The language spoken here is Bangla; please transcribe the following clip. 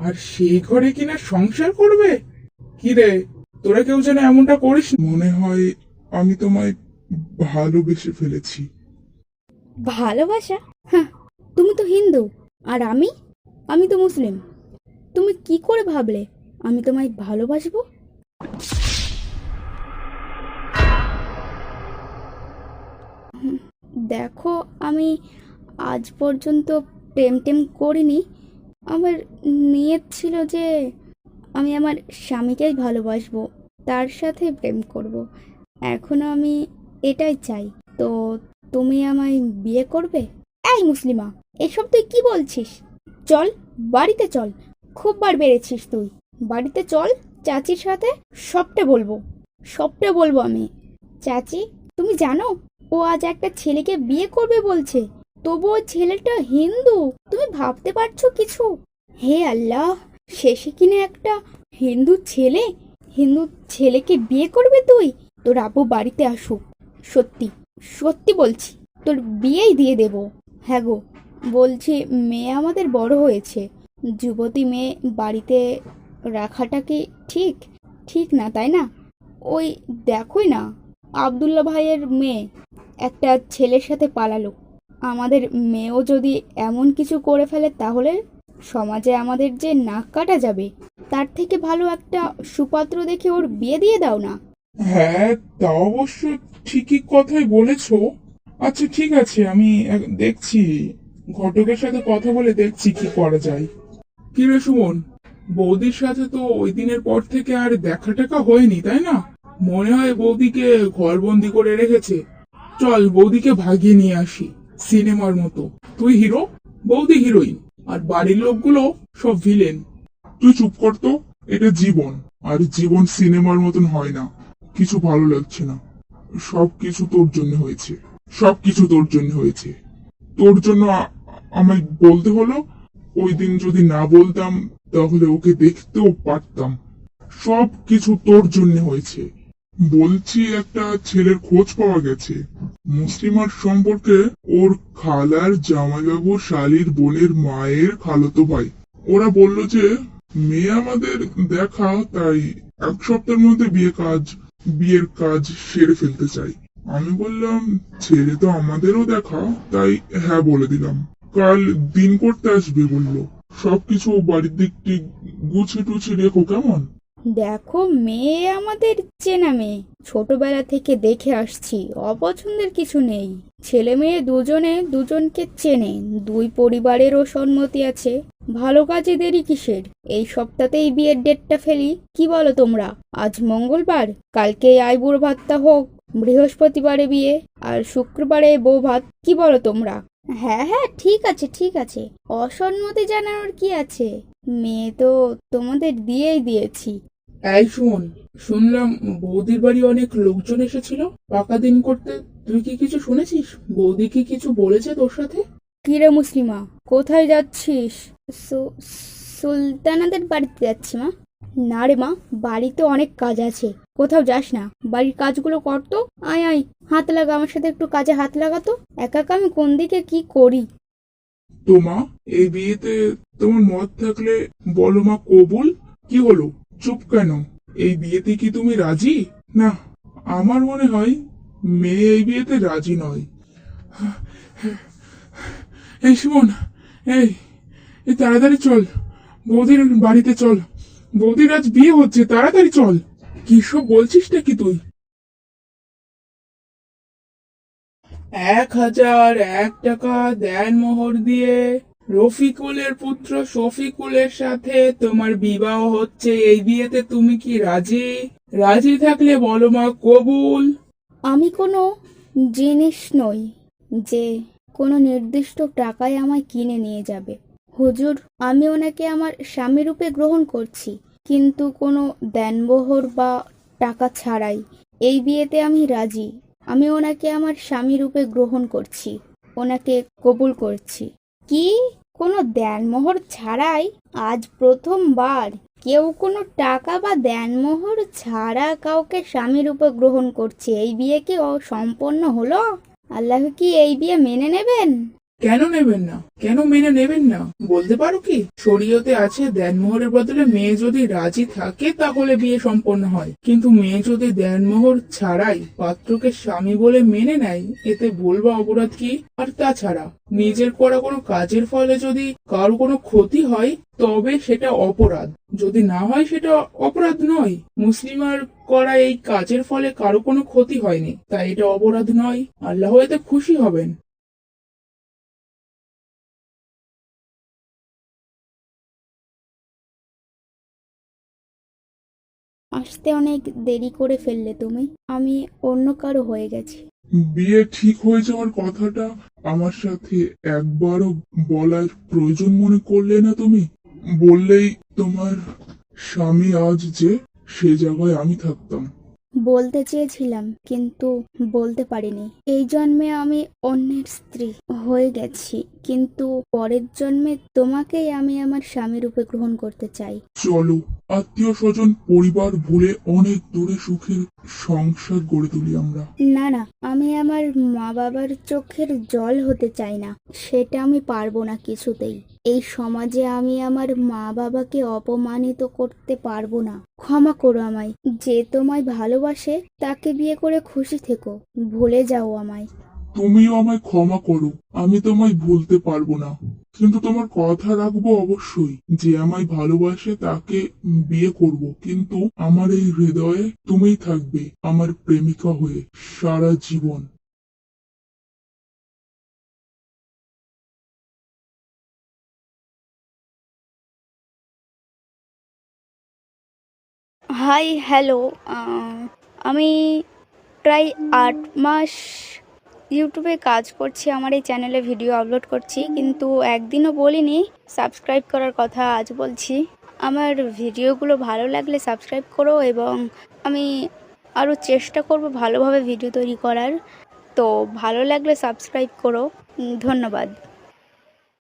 আর সেই ঘরে কিনা সংসার করবে? কি রে, তোরা কেউ যেন এমনটা করিস না। মনে হয় আমি তোমায় ভালোবেসে ফেলেছি। ভালোবাসা? হ্যাঁ, তুমি তো হিন্দু আর আমি আমি তো মুসলিম। তুমি কি করে ভাবলে আমি তোমায় ভালোবাসবো? দেখো, আমি আজ পর্যন্ত প্রেম টেম করিনি। আমার নিয়ত ছিল যে আমি আমার স্বামীকেই ভালোবাসবো, তার সাথে প্রেম করব। এখনো আমি এটাই চাই। তো তুমি আমায় বিয়ে করবে? এই মুসলিমা, এসব তুই কি বলছিস? চল, বাড়িতে চল। খুব বার বেড়েছিস তুই। বাড়িতে চল, চাচির সাথে সবটা বলবো। সবটা বলবো আমি। চাচি, তুমি জানো ও আজ একটা ছেলেকে বিয়ে করবে বলছে, তবুও ছেলেটা হিন্দু। তুমি ভাবতে পারছো কিছু? হে আল্লাহ, শেষে কিনে একটা হিন্দু ছেলে, হিন্দু ছেলেকে বিয়ে করবে তুই? তোর আব্বু বাড়িতে আসুক, সত্যি সত্যি বলছি, তোর বিয়েই দিয়ে দেব। হ্যাঁ গো, বলছি, মেয়ে আমাদের বড় হয়েছে, যুবতী মেয়ে বাড়িতে রাখাটা কি ঠিক? ঠিক না, তাই না? ওই দেখোই না, আব্দুল্লাহ ভাইয়ের মেয়ে একটা ছেলের সাথে পালালো। আমাদের মেয়েও যদি এমন কিছু করে ফেলে তাহলে সমাজে আমাদের যে নাক কাটা যাবে। তার থেকে ভালো একটা সুপাত্র দেখে ওর বিয়ে দিয়ে দাও না। হ্যাঁ, তা অবশ্য ঠিকই কথাই বলেছো। আচ্ছা ঠিক আছে, আমি দেখছি, ঘটকের সাথে কথা বলে দেখছি কি করা যায়। কি রে সুমন, বৌদির সাথে তো ওই দিনের পর থেকে আর দেখা টেকা হয়নি, তাই না? মনে হয় বৌদিকে ঘরবন্দি করে রেখেছে। চল বৌদিকে ভাগিয়ে নিয়ে আসি, সিনেমার মতো। তুই হিরো, বৌদি হিরোইন, আর বাড়ির লোকগুলো সব ভিলেন। তুই চুপ কর তো। এটা জীবন, আর জীবন সিনেমার মতন হয় না। কিছু ভালো লাগছে না। সবকিছু তোর জন্য হয়েছে। সবকিছু তোর জন্য হয়েছে। তোর জন্য আমায় বলতে হলো। ওই দিন যদি না বলতাম তাহলে ওকে দেখতেও পারতাম। সবকিছু তোর জন্য হয়েছে। বলছি, একটা ছেলের খোঁজ পাওয়া গেছে। মুসলিমার সম্পর্কে, ওর খালার জামাইবাবু শালির বোনের মায়ের খালাতো ভাই। ওরা বলল যে মেয়ে আমাদের দেখা, তাই 1 সপ্তাহের মধ্যে বিয়ের কাজ সেরে ফেলতে চাই। আমি বললাম, ছেলে তো আমাদেরও দেখা, তাই হ্যাঁ বলে দিলাম। কাল দিন করতে আসবে বললো। সবকিছু বাড়ির দিকটি গুছিয়ে টুছিয়ে রেখো, কেমন? দেখো, মেয়ে আমাদের চেনা মেয়ে, ছোটবেলা থেকে দেখে আসছি, অপছন্দের কিছু নেই। ছেলে মেয়ে দুজনে দুজনকে চেনে, দুই পরিবারেরও সম্মতি আছে। ভালো কাজে দেরি কিসের? এই সপ্তাহতেই বিয়ের ডেটটা ফেলি, কি বলো তোমরা? আজ মঙ্গলবার, কালকে আইবুড়ো ভাতটা হোক, বৃহস্পতিবারে বিয়ে, আর শুক্রবারে বউ ভাত, কি বলো তোমরা? হ্যাঁ হ্যাঁ, ঠিক আছে ঠিক আছে, অসম্মতি জানানোর কি আছে? মেয়ে তো তোমাদের দিয়েই দিয়েছি। এই শোন, শুনলাম বৌদির বাড়ি অনেক লোকজন এসেছিল পাকা দিন করতে। তুই কি কিছু শুনেছিস? বৌদি কি কিছু বলেছে তোর সাথে? কিরে মুসলিমা, কোথায় যাচ্ছিস? সুলতানাদের বাড়িতে যাচ্ছি মা। না রে মা, বাড়িতে অনেক কাজ আছে, কোথাও যাস না। বাড়ির কাজগুলো কর তো। আয় আয়, হাত লাগা, আমার সাথে একটু কাজে হাত লাগাতো। একা একা আমি কোন দিকে কি করি। তো মা, এই বিয়েতে তোমার মত থাকলে বলো মা, কবুল। কি হলো, চুপ কেন? এই বিয়েতে কি তুমি রাজি? না, আমার মনে হয় মেয়ে এই বিয়েতে রাজি নয়। এই সুমন, এই এই তাড়াতাড়ি চল, বৌদির বাড়িতে চল। বৌদির আজ বিয়ে হচ্ছে, তাড়াতাড়ি চল। কি সব বলছিসটা কি তুই? 1001 টাকা দেন মোহর দিয়ে রফিকুলের পুত্র শফিকুলের সাথে তোমার বিবাহ হচ্ছে। এই বিয়েতে তুমি কি রাজি? রাজি থাকলে বলো মা, কবুল। আমি কোনো জিনিস নই যে কোনো নির্দিষ্ট টাকায় আমায় কিনে নিয়ে যাবে। হুজুর, আমি ওনাকে আমার স্বামী রূপে গ্রহণ করছি, কিন্তু কোনো দেনমোহর বা টাকা ছাড়াই। এই বিয়েতে আমি রাজি। আমি ওনাকে আমার স্বামী রূপে গ্রহণ করছি, ওনাকে কবুল করছি। কি? কোনো দেনমোহর ছাড়াই? আজ প্রথমবার কেউ কোনো টাকা বা দেনমোহর ছাড়া কাউকে স্বামী রূপে গ্রহণ করছে। এই বিয়ে কি সম্পন্ন হলো? আল্লাহ কি এই বিয়ে মেনে নেবেন? কেন নেবেন না? কেন মেনে নেবেন না বলতে পারো কি? শরীয়তে আছে দেনমোহরের বদলে মেয়ে যদি রাজি থাকে তাহলে বিয়ে সম্পন্ন হয়, কিন্তু মেয়ে যদি দেনমোহর ছাড়াই পাত্রকে স্বামী বলে মেনে নেয় এতে ভুল বা অপরাধ কি? আর তাছাড়া নিজের করা কোনো কাজের ফলে যদি কারো কোনো ক্ষতি হয় তবে সেটা অপরাধ, যদি না হয় সেটা অপরাধ নয়। মুসলিমার করা এই কাজের ফলে কারো কোনো ক্ষতি হয়নি, তাই এটা অপরাধ নয়। আল্লাহ এতে খুশি হবেন। আসতে অনেক দেরি করে ফেললে তুমি। আমি অন্য কারো হয়ে গেছি। বিয়ে ঠিক হয়ে যাওয়ার কথাটা আমার সাথে একবারও বলার প্রয়োজন মনে করলে না তুমি? বললেই তোমার স্বামী আজ যে সে জায়গায় আমি থাকতাম। বলতে চেয়েছিলাম কিন্তু বলতে পারিনি। এই জন্মে আমি অন্যের স্ত্রী হয়ে গেছি, কিন্তু পরের জন্মে তোমাকেই আমি আমার স্বামী রূপে গ্রহণ করতে চাই। চলো আত্মীয় স্বজন পরিবার ভুলে অনেক দূরে সুখের সংসার গড়ে তুলি আমরা। না না, আমি আমার মা বাবার চোখের জল হতে চাই না। সেটা আমি পারবো না কিছুতেই। এই সমাজে আমি আমার মা বাবাকে অপমানিত করতে পারবো না। ক্ষমা করো আমায়। যে তোমায় ভালোবাসে তাকে বিয়ে করে খুশি থেকো, ভুলে যাও আমায়। তুমিও আমায় ক্ষমা করো, আমি তোমায় ভুলতে পারবো না, কিন্তু তোমার কথা রাখবো অবশ্যই। যে আমায় ভালোবাসে তাকে বিয়ে করব, কিন্তু আমার এই হৃদয়ে তুমিই থাকবে আমার প্রেমিকা হয়ে সারা জীবন। High, hello. আমি প্রায় 8 মাস ইউটিউবে কাজ করছি, আমার এই চ্যানেলে ভিডিও আপলোড করছি, কিন্তু একদিনও বলিনি সাবস্ক্রাইব করার কথা। আজ বলছি, আমার ভিডিওগুলো ভালো লাগলে সাবস্ক্রাইব করো, এবং আমি আরও চেষ্টা করব ভালোভাবে ভিডিও তৈরি করার। তো ভালো লাগলে সাবস্ক্রাইব করো। ধন্যবাদ।